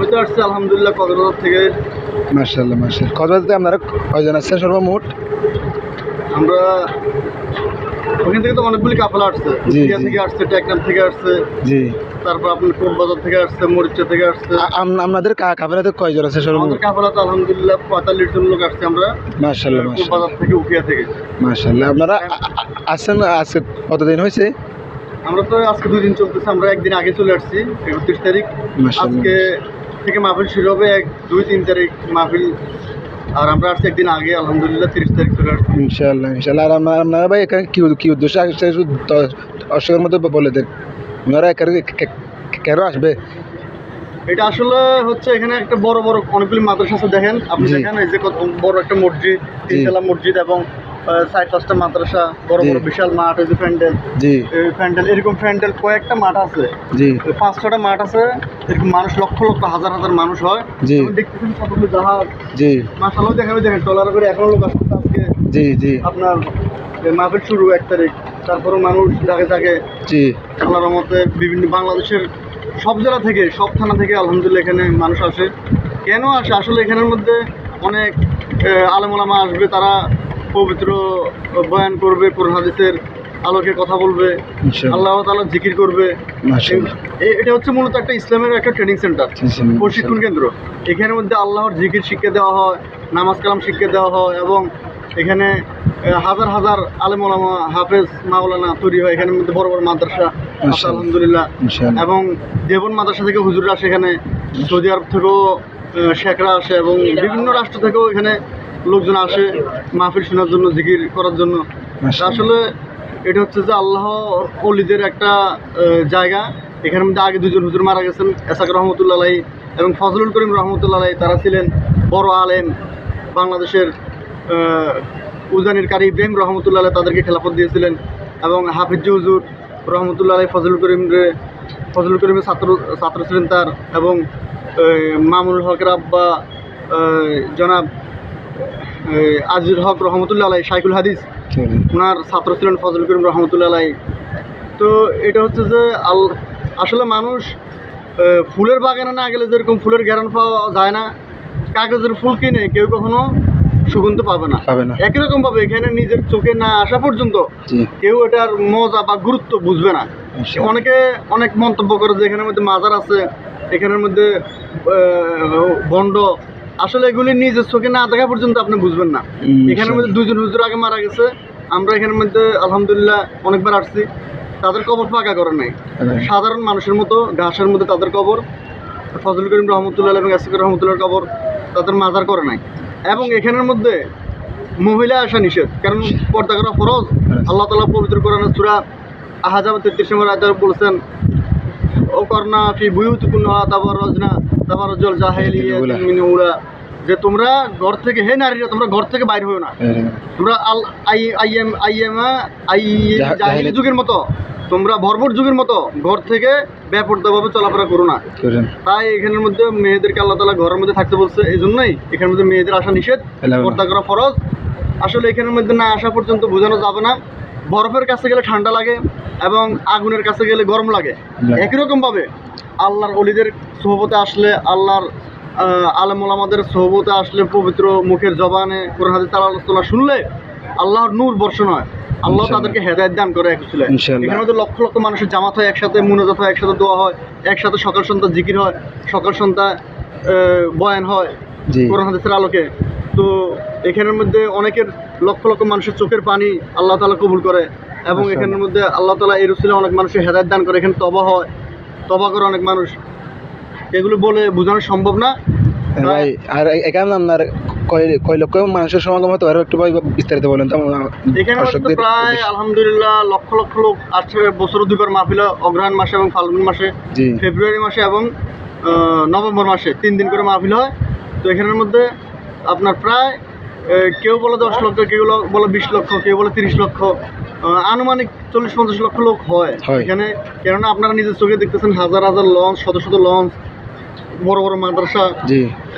আমি তো আসছি আলহামদুলিল্লাহ কক্সবাজার থেকে। মাশাআল্লাহ মাশাআল্লাহ। কক্সবাজারে আপনারা কয়জন আসছেন সর্বমোট? আমরা ওখান থেকে তো অনেকগুলি কাফেলা আসছে, জি, ইন্ডিয়া জি। থেকে আসছে, টেকনাফ থেকে আসছে, জি। তারপর আপনার কোটবাজার থেকে আসছে, মরিচা থেকে আসছে। আপনাদের কাফেলাতে কয়জন আছে সর্বমোট? আমাদের কাফেলা তো আলহামদুলিল্লাহ 45 জন লোক আসছে আমরা মাশাআল্লাহ মাশাআল্লাহ কোটবাজার থেকে, উখিয়া থেকে। মাশাআল্লাহ। আপনারা আসছেন আজকে কতদিন হয়েছে? আমরা তো আজকে 2 দিন চলতেছে, আমরা একদিন আগে চলে আসছি 31 তারিখ। মাশাআল্লাহ। আজকে থেকে মাহফিল শুরু হবে 1-2-3 তারিখ মাহফিল, আর আমরা আসছি একদিন আগে আলহামদুলিল্লাহ 30 তারিখ চলে আসছি। ইনশাআল্লাহ ইনশাআল্লাহ। আর আপনারা ভাই এখানে কি উদ্দেশ্যে আসছে দর্শকের মধ্যে বলে দেন, আপনারা এখানে কেন আসবে? এটা আসলে হচ্ছে এখানে একটা বড় বড় অনেকগুলি মাদ্রাসা আছে, দেখেন আপনি, জি। দেখেন এই যে কত বড় একটা মসজিদ, তিনতলা মসজিদ, এবং 4-5টা মাদ্রাসা, বড় জি। বড় বিশাল মাঠ, এই যে প্যান্ডেল, জি এই প্যান্ডেল, এরকম প্যান্ডেল কয়েকটা মাঠ আছে, জি 5-6টা মাঠ আছে, এরকম মানুষ লক্ষ লক্ষ হাজার হাজার মানুষ হয়। জি। আপনি দেখতেছেন কতগুলো জাহাজ, জি মাশাআল্লাহ, দেখেন ওই দেখেন ট্রলার করে এখনো লোক আসছে আজকে জি জি আপনার মাহফিল শুরু 1 তারিখ। তারপরে মানুষ জাগে জাগে জি আল্লাহর রহমতে বিভিন্ন বাংলাদেশের সব জেলা থেকে, সব থানা থেকে আলহামদুলিল্লাহ এখানে মানুষ আসে। কেন আসে? আসলে এখানের মধ্যে অনেক আলেম ওলামা আসবে, তারা পবিত্র বয়ান করবে, কোরআন হাদিসের আলোকে কথা বলবে, ইনশাআল্লাহ। আল্লাহ তাআলা জিকির করবে। মাশাআল্লাহ। এটা হচ্ছে মূলত একটা ইসলামের একটা ট্রেনিং সেন্টার, প্রশিক্ষণ কেন্দ্র। এখানের মধ্যে আল্লাহর জিকির শিক্ষা দেওয়া হয়, নামাজ কালাম শিক্ষা দেওয়া হয়, এবং এখানে হাজার হাজার আলেম ওলামা, হাফেজ, মাওলানা তৈরি হয়। এখানের মধ্যে বড় বড় মাদ্রাসা আছে আলহামদুলিল্লাহ, ইনশাআল্লাহ। এবং দেবন মাদ্রাসা থেকে হুজুররা আসে এখানে, সৌদি আরব থেকেও শেখরা আসে, এবং বিভিন্ন রাষ্ট্র থেকেও এখানে লোকজন আসে মাহফিল শোনার জন্য, জিকির করার জন্য। মাশাআল্লাহ। আসলে এটা হচ্ছে যে আল্লাহ ওলিদের একটা জায়গা। এখানের মধ্যে আগে 2 জন হুজুর মারা গেছেন, এসাক রহমতুল্লাহ আলাইহি এবং ফজলুল করিম রহমতুল্লাহ আলাইহি। তারা ছিলেন বড় আলেম, বাংলাদেশের উজানির কারি ইব্রাহিম রহমতুল্লাহ আলাইহি তাদেরকে খেলাফত দিয়েছিলেন, এবং হাফিজ হুজুর রহমতুল্লাহ আলাইহি ফজলুল করিমের ছাত্র ছিলেন তার, এবং মামুনুল হকের আব্বা জনাব আজিজুল হক রহমতুল্লাহ আলাইহি, শাইখুল হাদিস, ওনার ছাত্র ছিলেন ফজলুল করিম রহমতুল্লাহ আলাইহি। তো এটা হচ্ছে যে আসলে মানুষ ফুলের বাগানে না গেলে যেরকম ফুলের ঘ্রাণ পাওয়া যায় না, কাগজের ফুল কিনে কেউ কখনো সুগন্ধ পাবে না। একই রকম ভাবে এখানে নিজের চোখে না আসা পর্যন্ত কেউ এটার মজা বা গুরুত্ব বুঝবে না। অনেকে অনেক মন্তব্য করে যে এখানের মধ্যে মাজার আছে, এখানের মধ্যে বন্ড। আসলে এগুলি নিজের চোখে না দেখা পর্যন্ত আপনি বুঝবেন না। এখানের মধ্যে 2 জন হুজুর আগে মারা গেছে, আমরা এখানের মধ্যে আলহামদুলিল্লাহ অনেকবার আসছি, তাদের কবর ফাঁকা করে নাই। সাধারণ মানুষের মতো ঘাসের মধ্যে তাদের কবর, ফজলুল করিম রহমতুল্লাহ এবং আসিফ রহমতুল্লাহর কবর, তাদের মাজার করে নাই। এবং এখানের মধ্যে মহিলা আসা নিষেধ, কারণ পর্দা করা ফরজ। আল্লাহ তাআলা পবিত্র কোরআনের সূরা আহজাব 33 নম্বর আয়াতে বলেছেন, ও করনা ফি বুয়ুতিকুন্না ওয়া তাবাররাজনা তাবাররুজুল জাহিলিয়াতিন মিন উলা, যে তোমরা ঘর থেকে, হে নারীরা, তোমরা ঘর থেকে বাইরে হও না, তোমরা জাহিলি যুগের মতো, তোমরা বর্বর যুগের মতো ঘর থেকে বেপরদাভাবে চলাফেরা করো না। তাই এখানের মধ্যে মেয়েদেরকে আল্লাহ তাআলা ঘরের মধ্যে থাকতে বলছে, এই জন্যই এখানের মধ্যে মেয়েদের আসা নিষেধ, পর্দা করা ফরজ। আসলে এখানের মধ্যে না আসা পর্যন্ত বোঝানো যাবে না। বরফের কাছে গেলে ঠান্ডা লাগে, এবং আগুনের কাছে গেলে গরম লাগে। একই রকমভাবে আল্লাহর ওলিদের সোহবতে আসলে, আল্লাহর আলেম ওলামাদের সোহবতে আসলে, পবিত্র মুখের জবানে কোরআন হাদিস আলোচনা শুনলে আল্লাহর নূর বর্ষণ হয়, আল্লাহ তাদেরকে হেদায়েত দান করে। এখানে মধ্যে লক্ষ লক্ষ মানুষের জামাত হয়, একসাথে মুনাজাত হয়, একসাথে দোয়া হয়, একসাথে সকাল সন্ধ্যা জিকির হয়, সকাল সন্ধ্যা বয়ান হয় কোরআন হাদিসের আলোকে। তো এখানের মধ্যে অনেকের লক্ষ লক্ষ মানুষের চোখের পানি আল্লাহ তাআলা কবুল করে, এবং এখানের মধ্যে আল্লাহ তাআলা এর উসিলায় অনেক মানুষের হেদায়েত দান করে। এখানে তওবা হয়, তওবা করে অনেক মানুষ, এগুলো বলে বোঝানো সম্ভব না ভাই। আর এখানে আপনার কয় লক্ষ মানুষের সমাগম হতে পারে, একটু বিস্তারিত বলেন তো। এখানে প্রায় আলহামদুলিল্লাহ লক্ষ লক্ষ লোক আসছে বছরে 2 বার মাহফিল, অগ্রহায়ণ মাসে এবং ফাল্গুন মাসে, ফেব্রুয়ারি মাসে এবং নভেম্বর মাসে 3 দিন করে মাহফিল হয়। তো এখানের মধ্যে আপনার প্রায় কেউ বলে 10 লক্ষ, কেউ বলে 20 লক্ষ, কেউ বলে 30 লক্ষ, আনুমানিক 40-50 লক্ষ লোক হয় এখানে। কেননা আপনারা নিজের চোখে দেখতেছেন হাজার হাজার লঞ্চ, শত শত লঞ্চ, বড় বড় মাদ্রাসা,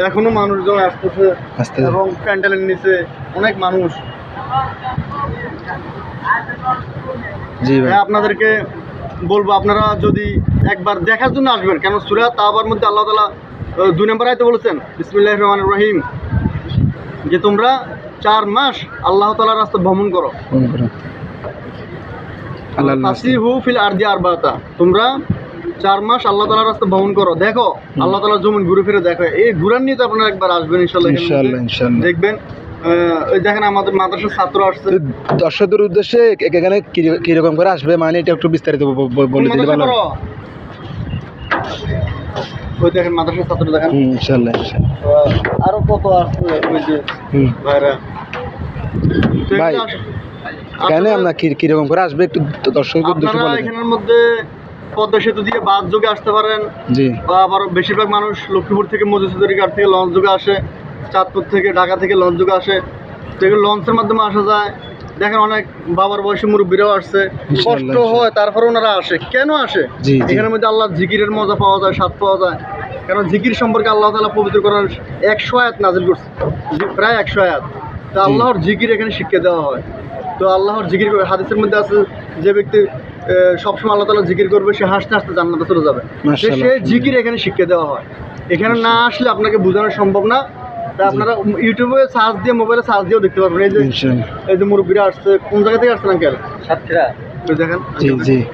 এখনো মানুষজন আসতেছে, এবং প্যান্ডেলের নিচে অনেক মানুষ। আপনাদেরকে বলবো, আপনারা যদি একবার দেখার জন্য আসবেন, কেন সূরা তাওবার মধ্যে আল্লাহ তাআলা 2 নম্বর আয়াতে বলেছেন বিসমিল্লাহির রহমানির রহিম যে তোমরা 4 মাস আল্লাহ তাআলার রাস্তায় ভ্রমণ করো। ফাসিহু ফিল আরদি আরবাতা, তোমরা 4 মাস আল্লাহ তাআলার রাস্তায় ভ্রমণ করো, দেখো আল্লাহ তাআলার জমিন ঘুরে ফিরে দেখো। এই ঘুরার নিয়ে তো আপনারা একবার আসবেন ইনশাআল্লাহ। দেখবেন ওই দেখেন আমাদের মাদ্রাসার ছাত্র আসছে। দর্শকদের উদ্দেশ্যে এখানে কিরকম করে আসবে মানে এটা একটু বিস্তারিত বলে দিলে ভালো। ওই দেখেন মাদ্রাসার ছাত্র দেখেন। ইনশাআল্লাহ আরো কত আসছে ওই যে ভাইরা। ভাই এখানে আমরা কিরকম করে আসবে একটু দর্শকদের উদ্দেশ্যে বলে দিন। এখানের মধ্যে পদ্মা সেতু দিয়ে বাস যোগে আসতে পারেন, জি, বা আবার বেশিরভাগ মানুষ লক্ষ্মীপুর থেকে মধুসূদনী ঘাট থেকে লঞ্চ যোগে আসে, চাঁদপুর থেকে ঢাকা থেকে লঞ্চ যোগে আসে, সেগুলো লঞ্চের মাধ্যমে আসা যায়। দেখেন অনেক বাবার বয়সী মুরব্বীরাও আসছে, কষ্ট হয় তারপরে ওনারা আসে। কেন আসে? এখানের মধ্যে আল্লাহ জিকিরের মজা পাওয়া যায়, স্বাদ পাওয়া যায়। কারণ জিকির সম্পর্কে আল্লাহ তাআলা পবিত্র কোরআন 100 আয়াত নাজিল করছে, প্রায় 100 আয়াত। তা আল্লাহর জিকির এখানে শিক্ষা দেওয়া হয়। তো আল্লাহর জিকির করে হাদিসের মধ্যে আছে যে ব্যক্তি সবসময় আল্লাহ তাআলা জিকির করবে সে হাসতে হাসতে জান্নাতে চলে যাবে। সে জিকির এখানে শিক্ষা দেওয়া হয়। এখানে না আসলে আপনাকে বোঝানো সম্ভব না। তা আপনারা ইউটিউবে সার্চ দিয়ে, মোবাইলে সার্চ দিয়েও দেখতে পারবেন। এই যে মুরব্বীরা আসছে, কোন জায়গা থেকে আসছেন আঙ্কেল? সাতক্ষীরা। দেখেন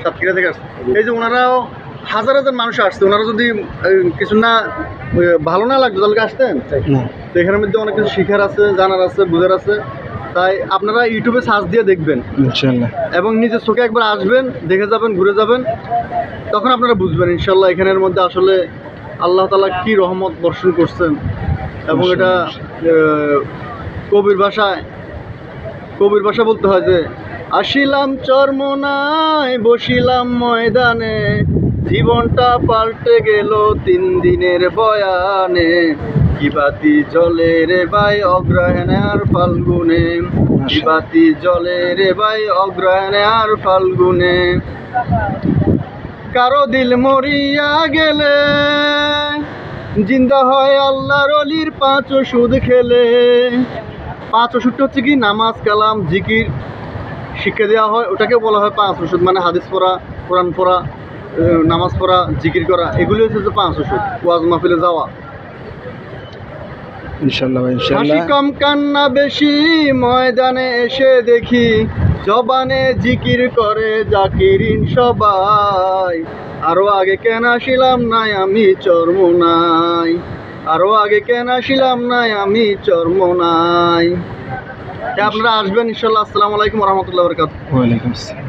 সাতক্ষীরা থেকে আসছে। এই যে ওনারাও হাজার হাজার মানুষ আসছে। ওনারা যদি কিছু না ভালো না লাগতো তাহলে আসতেন। তো এখানের মধ্যে অনেক কিছু শিখার আছে, জানার আছে, বোঝার আছে। তাই আপনারা ইউটিউবে সার্চ দিয়ে দেখবেন ইনশাআল্লাহ, এবং নিজের চোখে একবার আসবেন, দেখে যাবেন, ঘুরে যাবেন, তখন আপনারা বুঝবেন ইনশাআল্লাহ এখানের মধ্যে আসলে আল্লাহ তাআলা কি রহমত বর্ষণ করছেন। এবং এটা কবির ভাষা বলতে হয় যে আসিলাম চরমনায় বসিলাম ময়দানে, জীবনটা পাল্টে গেল 3 দিনের বয়ানে, কিবাতি জলে রে ভাই অগ্রহায়ণে আর ফাল্গুনে, কিবাতি জলে রে ভাই অগ্রহায়ণে আর ফাল্গুনে, কারো দিল মরিয়া গেলে জিন্দা হয় আল্লাহর ওলির 5 ওষুধ খেলে। 5 ওষুধটা হচ্ছে কি? নামাজ, কালাম, জিকির শিক্ষা দেওয়া হয়, ওটাকে বলা হয় 5 ওষুধ। মানে হাদিস পড়া, কোরআন পড়া, নামাজ পড়া, জিকির করা, এগুলি হচ্ছে যে 5 ওষুধ। ওয়াজ মাহফিলে যাওয়া ইনশাআল্লাহ। হাসি কম কান্না বেশি, ময়দানে এসে দেখি জবানে জিকির করে জাকিরিন সবাই। আরো আগে কেন আসিলাম নাই আমি চরমোনাই, আরো আগে কেন আসিলাম নাই আমি চরমোনাই। আপনারা আসবেন ইনশাআল্লাহ। আসসালামু আলাইকুম ওয়া রাহমাতুল্লাহি ওয়া বারাকাতুহু। ওয়া আলাইকুম আসসালাম।